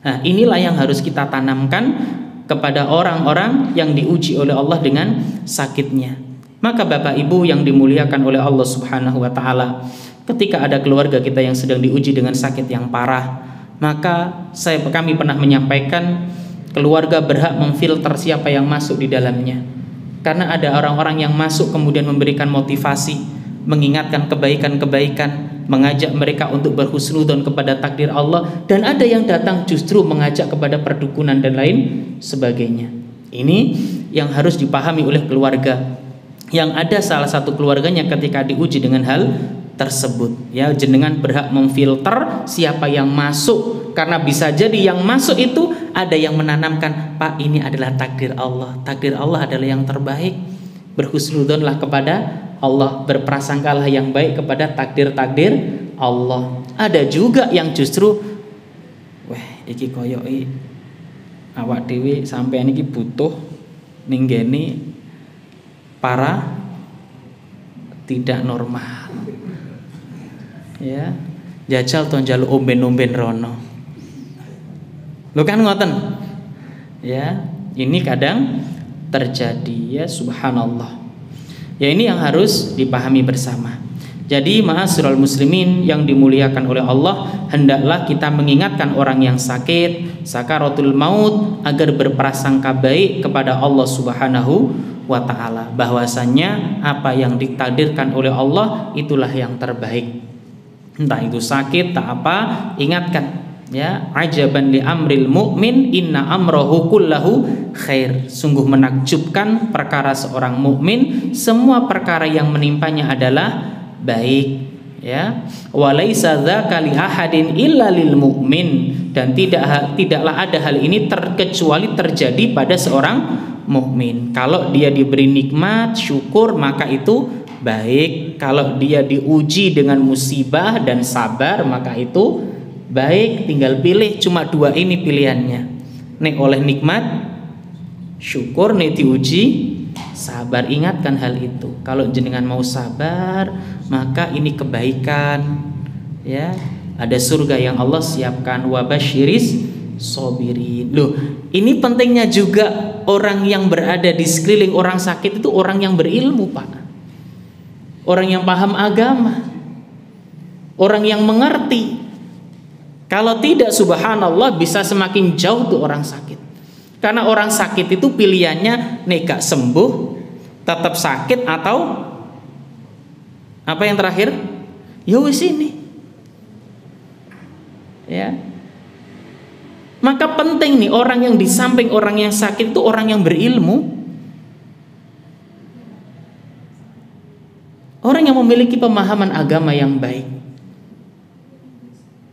Nah, inilah yang harus kita tanamkan kepada orang-orang yang diuji oleh Allah dengan sakitnya. Maka Bapak Ibu yang dimuliakan oleh Allah Subhanahu wa taala, ketika ada keluarga kita yang sedang diuji dengan sakit yang parah, maka kami pernah menyampaikan keluarga berhak memfilter siapa yang masuk di dalamnya. Karena ada orang-orang yang masuk kemudian memberikan motivasi, mengingatkan kebaikan-kebaikan, mengajak mereka untuk berhusnudzon kepada takdir Allah, dan ada yang datang justru mengajak kepada perdukunan dan lain sebagainya. Ini yang harus dipahami oleh keluarga yang ada salah satu keluarganya ketika diuji dengan hal tersebut. Ya, jenengan berhak memfilter siapa yang masuk, karena bisa jadi yang masuk itu ada yang menanamkan, Pak, ini adalah takdir Allah. Takdir Allah adalah yang terbaik. Berhusnudzonlah kepada Allah, berprasangkalah yang baik kepada takdir-takdir Allah. Ada juga yang justru, weh, iki koyoki awak dhewe sampeyan iki butuh ninggeni para tidak normal. Ya, jajal to njaluk omben-omben rono. Lho kan ngoten. Ya, ini kadang terjadi, ya, subhanallah. Ya, ini yang harus dipahami bersama. Jadi ma'asyiral muslimin yang dimuliakan oleh Allah, hendaklah kita mengingatkan orang yang sakit, sakaratul maut, agar berprasangka baik kepada Allah Subhanahu wa ta'ala, bahwasanya apa yang ditakdirkan oleh Allah itulah yang terbaik. Entah itu sakit tak apa, ingatkan, ya, ajaban li amril mu'min inna amrohu kullahu khair. Sungguh menakjubkan perkara seorang mukmin, semua perkara yang menimpanya adalah baik, ya. Walaisa dzaka li ahadin illa lil mu'min, dan tidaklah ada hal ini kecuali terjadi pada seorang mukmin. Kalau dia diberi nikmat, syukur, maka itu baik. Kalau dia diuji dengan musibah dan sabar, maka itu baik. Tinggal pilih, cuma dua ini pilihannya. Nek oleh nikmat, syukur, nek diuji, sabar. Ingatkan hal itu. Kalau jenengan mau sabar, maka ini kebaikan, ya. Ada surga yang Allah siapkan. Wa basyiris sobirin. Loh, ini pentingnya juga orang yang berada di sekeliling orang sakit itu orang yang berilmu, Pak. Orang yang paham agama, orang yang mengerti. Kalau tidak, subhanallah, bisa semakin jauh tuh orang sakit. Karena orang sakit itu pilihannya nek gak sembuh, tetap sakit, atau apa yang terakhir? Ya wis ini. Ya. Maka penting nih, orang yang di samping orang yang sakit itu orang yang berilmu, orang yang memiliki pemahaman agama yang baik.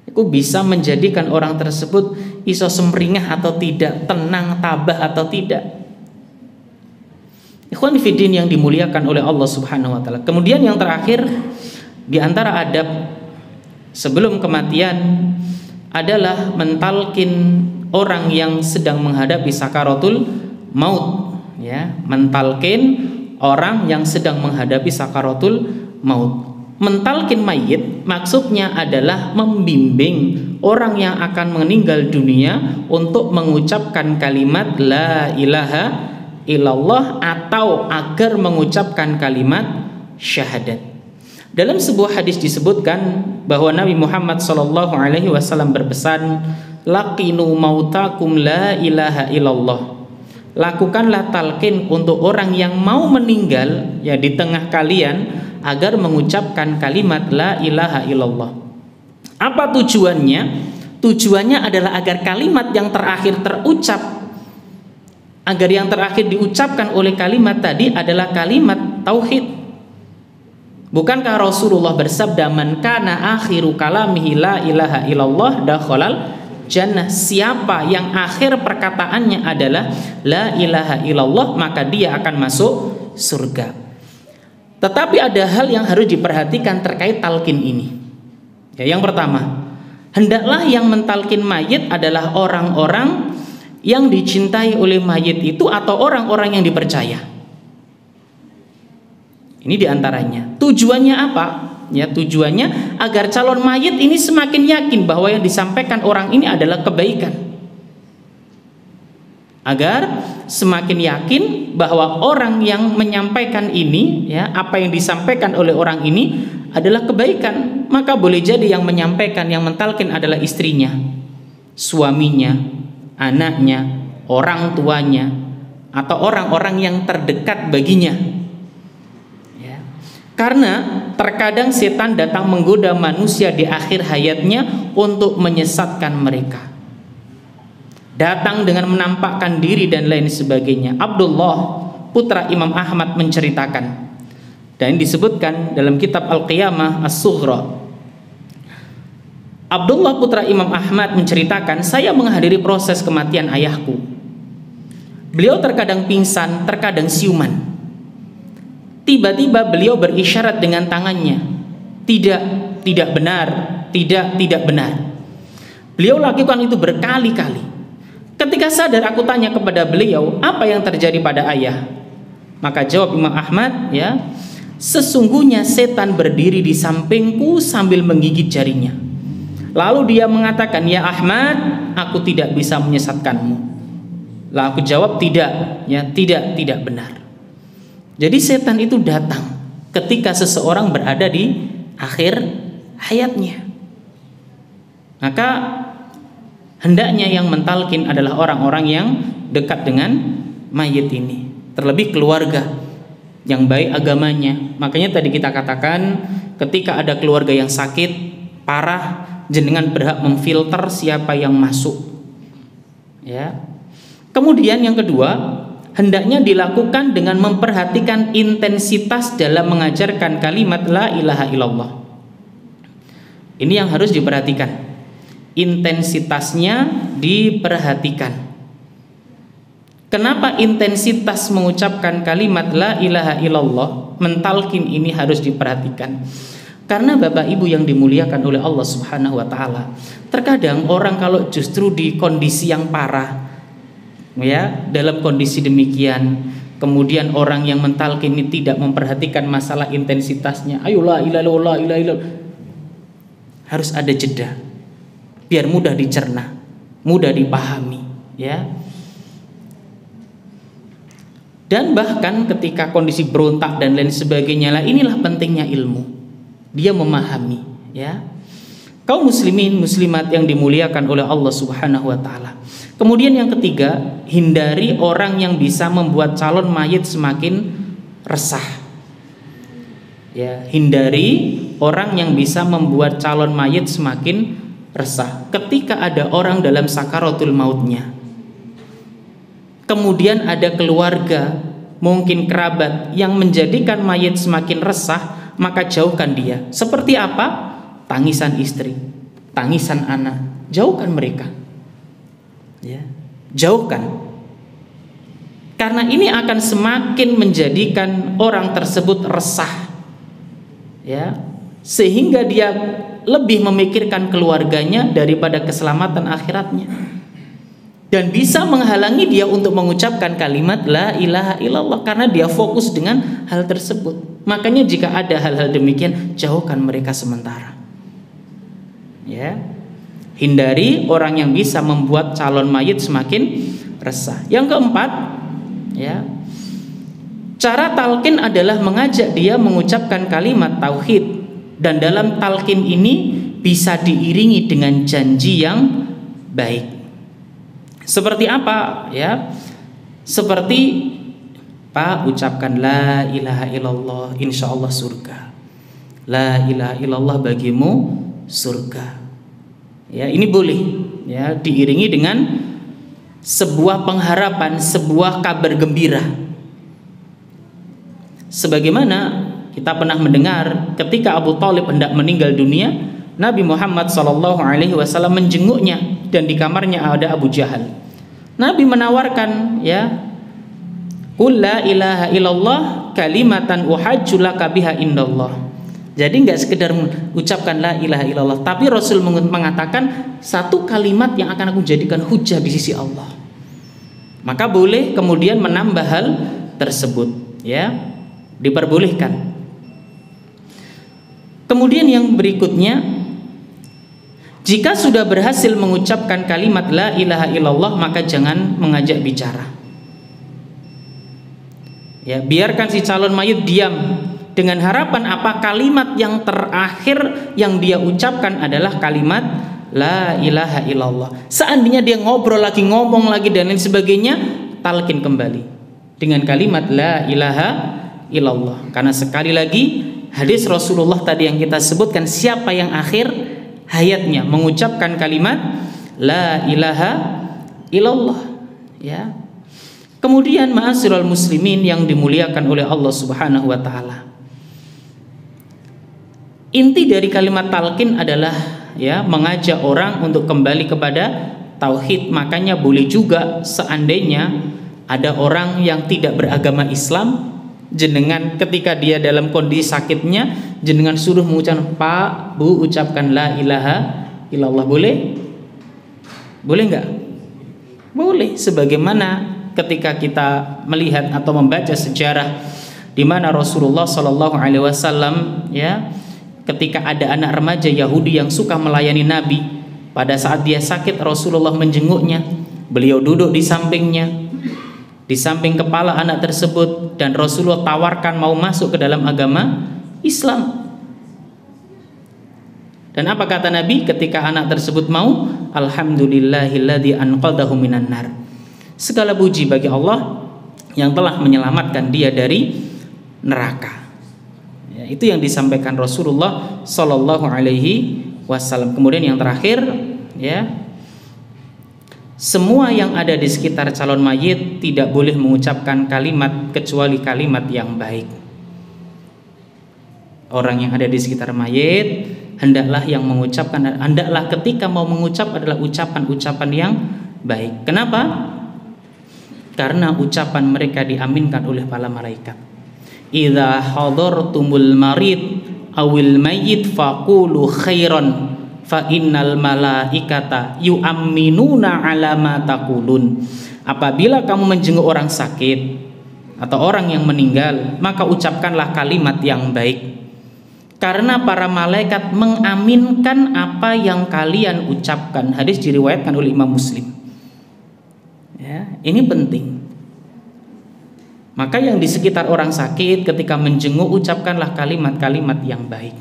Itu bisa menjadikan orang tersebut iso semringah atau tidak, tenang, tabah atau tidak. Ikhwan fillah yang dimuliakan oleh Allah Subhanahu wa taala. Kemudian yang terakhir di antara adab sebelum kematian adalah mentalkin orang yang sedang menghadapi sakaratul maut, ya, mentalkin orang yang sedang menghadapi sakaratul maut. Mentalkin mayit maksudnya adalah membimbing orang yang akan meninggal dunia untuk mengucapkan kalimat la ilaha illallah, atau agar mengucapkan kalimat syahadat. Dalam sebuah hadis disebutkan bahwa Nabi Muhammad SAW berpesan, laqinu mautakum la ilaha illallah, lakukanlah talqin untuk orang yang mau meninggal ya di tengah kalian agar mengucapkan kalimat la ilaha illallah. Apa tujuannya? Tujuannya adalah agar kalimat yang terakhir terucap, agar yang terakhir diucapkan oleh kalimat tadi adalah kalimat tauhid. Bukankah Rasulullah bersabda, man kana akhiru kalamihi la ilaha illallah dakhalal jannah, siapa yang akhir perkataannya adalah la ilaha illallah maka dia akan masuk surga. Tetapi ada hal yang harus diperhatikan terkait talqin ini. Ya, yang pertama, hendaklah yang mentalqin mayit adalah orang-orang yang dicintai oleh mayit itu atau orang-orang yang dipercaya. Ini diantaranya. Tujuannya apa? Ya, tujuannya agar calon mayit ini semakin yakin bahwa yang disampaikan orang ini adalah kebaikan. Agar semakin yakin bahwa orang yang menyampaikan ini, ya, apa yang disampaikan oleh orang ini adalah kebaikan. Maka boleh jadi yang menyampaikan, yang mentalkin adalah istrinya, suaminya, anaknya, orang tuanya, atau orang-orang yang terdekat baginya. Karena terkadang setan datang menggoda manusia di akhir hayatnya untuk menyesatkan mereka. Datang dengan menampakkan diri dan lain sebagainya. Abdullah putra Imam Ahmad menceritakan, dan disebutkan dalam kitab Al-Qiyamah As-Sughra. Abdullah putra Imam Ahmad menceritakan, saya menghadiri proses kematian ayahku. Beliau terkadang pingsan, terkadang siuman. Tiba-tiba beliau berisyarat dengan tangannya, tidak benar, tidak benar. Beliau lakukan itu berkali-kali. Ketika sadar, aku tanya kepada beliau, apa yang terjadi pada ayah? Maka jawab Imam Ahmad, ya, sesungguhnya setan berdiri di sampingku sambil menggigit jarinya. Lalu dia mengatakan, ya Ahmad, aku tidak bisa menyesatkanmu. Lalu aku jawab, tidak, ya, tidak benar. Jadi setan itu datang ketika seseorang berada di akhir hayatnya. Maka hendaknya yang mentalkin adalah orang-orang yang dekat dengan mayit ini, terlebih keluarga yang baik agamanya. Makanya tadi kita katakan, ketika ada keluarga yang sakit parah, jenengan berhak memfilter siapa yang masuk. Ya. Kemudian yang kedua, hendaknya dilakukan dengan memperhatikan intensitas dalam mengajarkan kalimat la ilaha illallah. Ini yang harus diperhatikan. Intensitasnya diperhatikan. Kenapa intensitas mengucapkan kalimat la ilaha illallah, mentalkin ini harus diperhatikan? Karena Bapak Ibu yang dimuliakan oleh Allah Subhanahu wa taala, terkadang orang kalau justru di kondisi yang parah, ya, dalam kondisi demikian, kemudian orang yang mentalkin ini tidak memperhatikan masalah intensitasnya, ayolah ilallah, harus ada jeda biar mudah dicerna, mudah dipahami, ya. Dan bahkan ketika kondisi berontak dan lain sebagainya, lah inilah pentingnya ilmu, dia memahami, ya. Kaum muslimin muslimat yang dimuliakan oleh Allah Subhanahu wa taala. Kemudian yang ketiga, hindari orang yang bisa membuat calon mayit semakin resah. Ya, hindari orang yang bisa membuat calon mayit semakin resah. Ketika ada orang dalam sakaratul mautnya, kemudian ada keluarga, mungkin kerabat yang menjadikan mayit semakin resah, maka jauhkan dia. Seperti apa? Tangisan istri, tangisan anak, jauhkan mereka. Ya, jauhkan. Karena ini akan semakin menjadikan orang tersebut resah. Ya, sehingga dia lebih memikirkan keluarganya daripada keselamatan akhiratnya. Dan bisa menghalangi dia untuk mengucapkan kalimat la ilaha illallah karena dia fokus dengan hal tersebut. Makanya jika ada hal-hal demikian, jauhkan mereka sementara. Ya, hindari orang yang bisa membuat calon mayit semakin resah. Yang keempat, ya, cara talqin adalah mengajak dia mengucapkan kalimat tauhid, dan dalam talqin ini bisa diiringi dengan janji yang baik. Seperti apa? Ya, Seperti Pak, ucapkan la ilaha illallah, insya Allah surga. La ilaha illallah bagimu surga. Ya, ini boleh ya, diiringi dengan sebuah pengharapan, sebuah kabar gembira. Sebagaimana kita pernah mendengar ketika Abu Thalib hendak meninggal dunia, Nabi Muhammad SAW menjenguknya dan di kamarnya ada Abu Jahal. Nabi menawarkan, ya, qul la ilaha illallah kalimatan uhajju laka biha indallah. Jadi nggak sekedar ucapkan la ilaha illallah, tapi Rasul mengatakan satu kalimat yang akan aku jadikan hujah di sisi Allah. Maka boleh kemudian menambah hal tersebut, ya, diperbolehkan. Kemudian yang berikutnya, jika sudah berhasil mengucapkan kalimat la ilaha illallah, maka jangan mengajak bicara. Ya, biarkan si calon mayit diam dengan harapan apa kalimat yang terakhir yang dia ucapkan adalah kalimat la ilaha illallah. Seandainya dia ngobrol lagi, ngomong lagi dan lain sebagainya, talqin kembali dengan kalimat la ilaha illallah. Karena sekali lagi hadis Rasulullah tadi yang kita sebutkan, siapa yang akhir hayatnya mengucapkan kalimat la ilaha illallah, ya. Kemudian ma'asyiral muslimin yang dimuliakan oleh Allah Subhanahu wa taala, inti dari kalimat talqin adalah, ya, mengajak orang untuk kembali kepada tauhid. Makanya boleh juga seandainya ada orang yang tidak beragama Islam, jenengan ketika dia dalam kondisi sakitnya, jenengan suruh mengucapkan, Pak, Bu, ucapkan la ilaha illallah. Boleh? Boleh nggak? Boleh. Sebagaimana ketika kita melihat atau membaca sejarah di mana Rasulullah SAW, ya, ketika ada anak remaja Yahudi yang suka melayani Nabi, pada saat dia sakit Rasulullah menjenguknya, beliau duduk di sampingnya, di samping kepala anak tersebut, dan Rasulullah tawarkan mau masuk ke dalam agama Islam. Dan apa kata Nabi ketika anak tersebut mau? Alhamdulillahilladzi anqadhahu minan nar. Segala puji bagi Allah yang telah menyelamatkan dia dari neraka. Ya, itu yang disampaikan Rasulullah Sallallahu Alaihi Wasallam. Kemudian yang terakhir, ya, semua yang ada di sekitar calon mayit tidak boleh mengucapkan kalimat kecuali kalimat yang baik. Orang yang ada di sekitar mayit hendaklah yang mengucapkan, hendaklah ketika mau mengucap adalah ucapan-ucapan yang baik. Kenapa? Karena ucapan mereka diaminkan oleh para malaikat. Idza hadartumul marid awil mayyit faqulu khairan fa innal malaikata yu'minuna ala ma taqulun. Apabila kamu menjenguk orang sakit atau orang yang meninggal, maka ucapkanlah kalimat yang baik, karena para malaikat mengaminkan apa yang kalian ucapkan. Hadis diriwayatkan oleh Imam Muslim. Ya, ini penting. Maka yang di sekitar orang sakit ketika menjenguk, ucapkanlah kalimat-kalimat yang baik.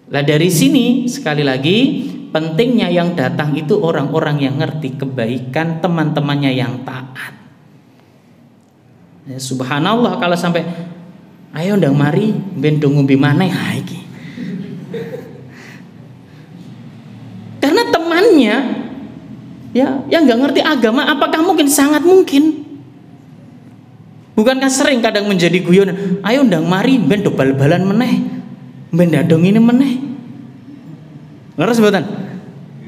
Lah dari sini sekali lagi pentingnya yang datang itu orang-orang yang ngerti kebaikan, teman-temannya yang taat. Ya, subhanallah kalau sampai ayo ndang mari ben do ngombe maneh ha iki. Karena temannya, ya, yang nggak ngerti agama, apakah mungkin? Sangat mungkin. Bukankah sering kadang menjadi guyonan, ayo ndang mari ben do bal-balan meneh, ben dadong ini meneh. Leres mboten?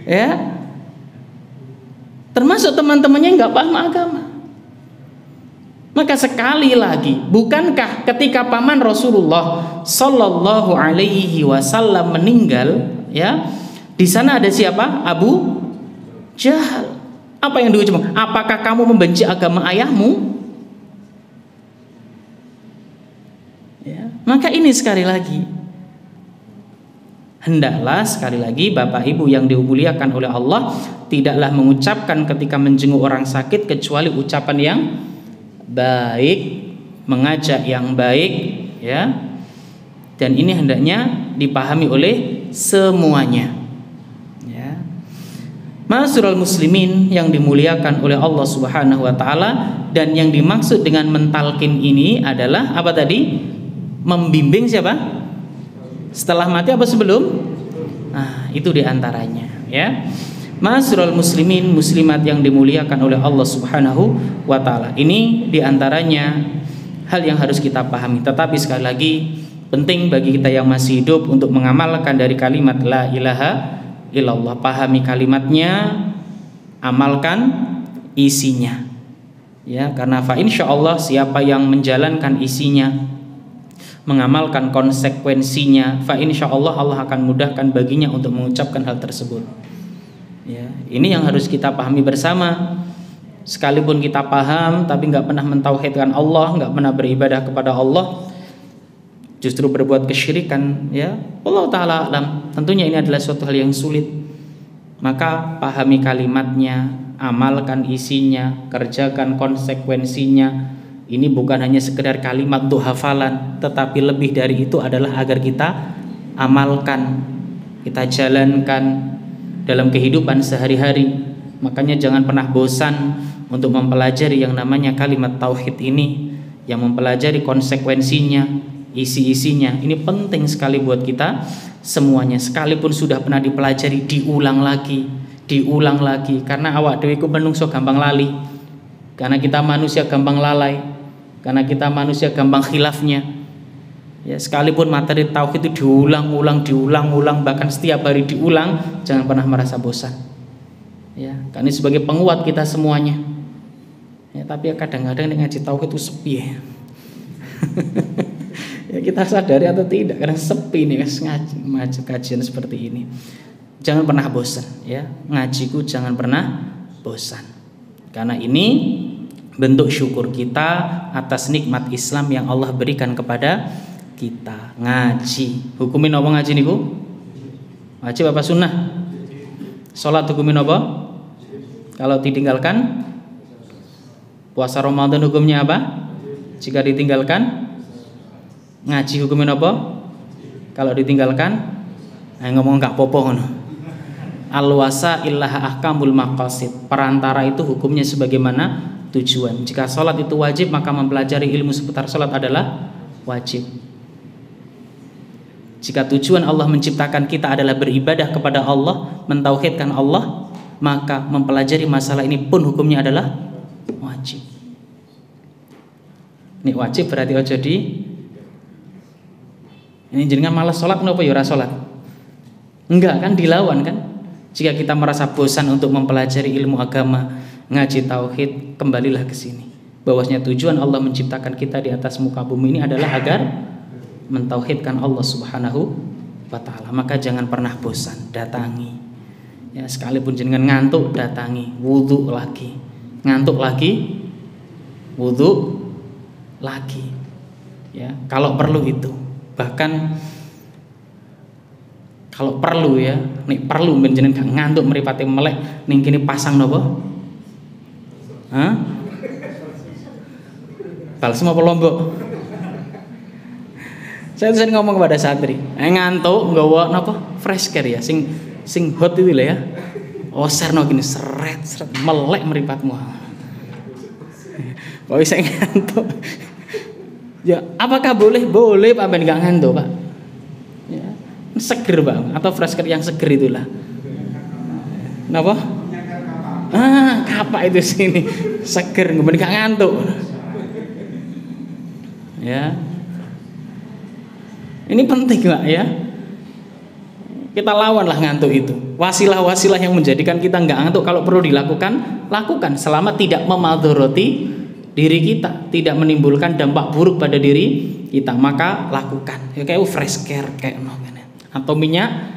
Ya. Termasuk teman-temannya nggak paham agama. Maka sekali lagi, bukankah ketika paman Rasulullah Sallallahu Alaihi Wasallam meninggal, ya, di sana ada siapa? Abu Jahal. Apa yang diucapkan? Apakah kamu membenci agama ayahmu? Ya, maka ini sekali lagi, hendaklah sekali lagi Bapak Ibu yang dimuliakan oleh Allah, tidaklah mengucapkan ketika menjenguk orang sakit kecuali ucapan yang baik, mengajak yang baik, ya. Dan ini hendaknya dipahami oleh semuanya. Ma'asyiral muslimin yang dimuliakan oleh Allah Subhanahu wa taala, dan yang dimaksud dengan mentalkin ini adalah apa tadi? Membimbing siapa? Setelah mati apa sebelum? Nah, itu diantaranya ya. Ma'asyiral muslimin muslimat yang dimuliakan oleh Allah Subhanahu wa taala. Ini diantaranya hal yang harus kita pahami. Tetapi sekali lagi penting bagi kita yang masih hidup untuk mengamalkan dari kalimat la ilaha illallah. Pahami kalimatnya, amalkan isinya. Ya, karena fa insyaallah siapa yang menjalankan isinya, mengamalkan konsekuensinya, fa insyaallah Allah akan mudahkan baginya untuk mengucapkan hal tersebut. Ya, ini yang harus kita pahami bersama. Sekalipun kita paham tapi nggak pernah mentauhidkan Allah, nggak pernah beribadah kepada Allah, justru berbuat kesyirikan, ya Allah Ta'ala alam, tentunya ini adalah suatu hal yang sulit. Maka pahami kalimatnya, amalkan isinya, kerjakan konsekuensinya. Ini bukan hanya sekedar kalimat untuk hafalan, tetapi lebih dari itu adalah agar kita amalkan, kita jalankan dalam kehidupan sehari-hari. Makanya jangan pernah bosan untuk mempelajari yang namanya kalimat tauhid ini, yang mempelajari konsekuensinya, isi-isinya. Ini penting sekali buat kita semuanya. Sekalipun sudah pernah dipelajari, diulang lagi, karena awak dhewe ku menungso gampang lali, karena kita manusia gampang lalai, karena kita manusia gampang khilafnya. Ya, sekalipun materi tauhid itu diulang-ulang, bahkan setiap hari diulang, jangan pernah merasa bosan. Ya, karena ini sebagai penguat kita semuanya. Ya, tapi kadang-kadang ngaji tauhid itu sepi ya. Ya, kita sadari atau tidak, karena sepi nih ngaji kajian seperti ini. Jangan pernah bosan ya, ngajiku jangan pernah bosan. Karena ini bentuk syukur kita atas nikmat Islam yang Allah berikan kepada kita. Ngaji, hukumin apa ngaji niku? Wajib apa sunnah? Salat hukumin apa? Kalau ditinggalkan? Puasa Ramadan hukumnya apa? Jika ditinggalkan? Ngaji hukumin apa? Kalau ditinggalkan? Ngomong gak popo ngono. Al-wasa illah ahkamul maqasid. Perantara itu hukumnya sebagaimana tujuan. Jika salat itu wajib, maka mempelajari ilmu seputar salat adalah wajib. Jika tujuan Allah menciptakan kita adalah beribadah kepada Allah, mentauhidkan Allah, maka mempelajari masalah ini pun hukumnya adalah wajib. Ini wajib berarti ojo di ini jenengan malas sholat, kenapa ya ora sholat? Enggak kan, dilawan kan. Jika kita merasa bosan untuk mempelajari ilmu agama, ngaji tauhid, kembalilah ke sini. Bahwasanya tujuan Allah menciptakan kita di atas muka bumi ini adalah agar mentauhidkan Allah Subhanahu wa taala. Maka jangan pernah bosan, datangi. Ya, sekalipun jenengan ngantuk, datangi, wudu lagi. Ngantuk lagi, wudu lagi. Ya, kalau perlu itu. Bahkan kalau perlu ya, nih perlu jenengan gak ngantuk mripate melek ning kene pasang napa? Hah? Balsem apa Lombok? Saya sering ngomong kepada santri, ngantuk nggawa napa? Fresh care ya, sing hot itu lah ya. Oh serno gini seret melek mripatmu. Kok bisa ngantuk? Ya, apakah boleh? Boleh Pak, ben gak ngantuk, Pak. Ya, seger, Pak, atau fresh care yang seger itulah. Napa? Kapak itu sini. Seger, ben gak ngantuk. Ya. Ini penting, Pak, ya. Kita lawanlah ngantuk itu. Wasilah-wasilah yang menjadikan kita enggak ngantuk kalau perlu dilakukan, lakukan selama tidak memadharati diri kita, tidak menimbulkan dampak buruk pada diri kita, maka lakukan. Ya kayak fresh care kayak ngene. Atau minyak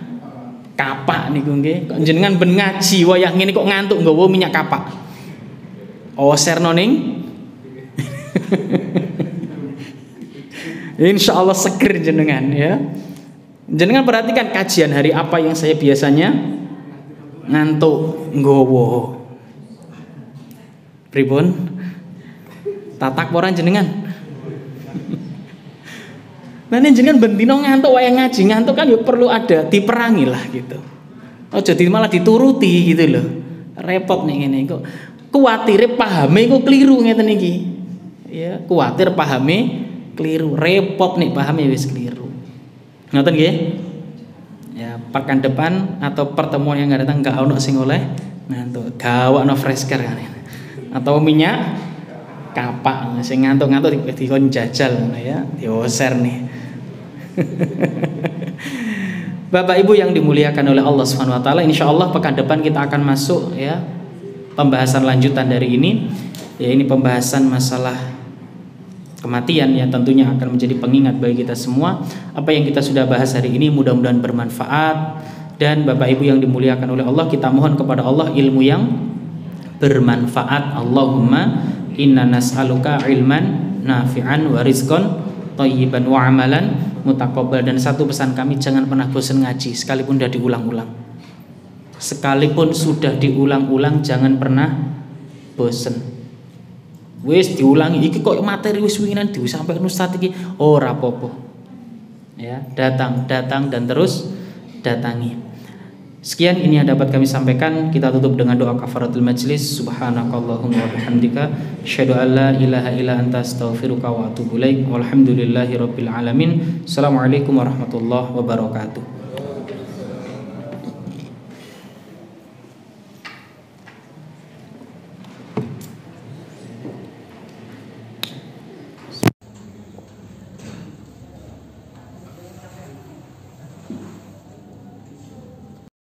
kapak niku nggih. Kok jenengan ben ngaji wayah ngene kok ngantuk nggawa minyak kapak. Oh serno ning. Insyaallah seger jenengan ya. Jenengan perhatikan kajian hari apa yang saya biasanya ngantuk nggawa. Pripun? Tatak orang jenengan. Nah ini jenengan bentino ngantuk wayang ngaji, ngantuk kan ya perlu ada diperangi lah gitu. Aja malah dituruti gitu loh. Repot nih ngene kok. Kuwatire pahame kok keliru ngeten iki. Ya, kuwatir pahame keliru, repot nih pahame wis keliru. Ngoten nggih? Ya, pekan depan atau pertemuan yang akan datang enggak ono sing oleh ngantuk. Gawakno fresh care kan. Atau minyak kapak sing ngantuk-ngantuk dikon jajal ya, dioser nih. Bapak Ibu yang dimuliakan oleh Allah Subhanahu wa taala, insyaallah pekan depan kita akan masuk ya pembahasan lanjutan dari ini. Ya, ini pembahasan masalah kematian ya, tentunya akan menjadi pengingat bagi kita semua. Apa yang kita sudah bahas hari ini mudah-mudahan bermanfaat, dan Bapak Ibu yang dimuliakan oleh Allah, kita mohon kepada Allah ilmu yang bermanfaat. Allahumma inna nas'aluka ilman nafi'an wa rizqan thayyiban wa amalan mutaqabbal. Dan satu pesan kami, jangan pernah bosan ngaji sekalipun sudah diulang-ulang. Sekalipun sudah diulang-ulang jangan pernah bosan. Wis diulangi iki kok materi wis winginan disampaikan ustaz iki ora apa-apa. Ya, datang dan terus datangi. Sekian ini yang dapat kami sampaikan. Kita tutup dengan doa kafaratul majlis. Subhanakallahumma wa bihamdika asyhadu an la ilaha illa anta astaghfiruka wa atubu ilaik. Walhamdulillahirabbil alamin. Assalamualaikum warahmatullahi wabarakatuh.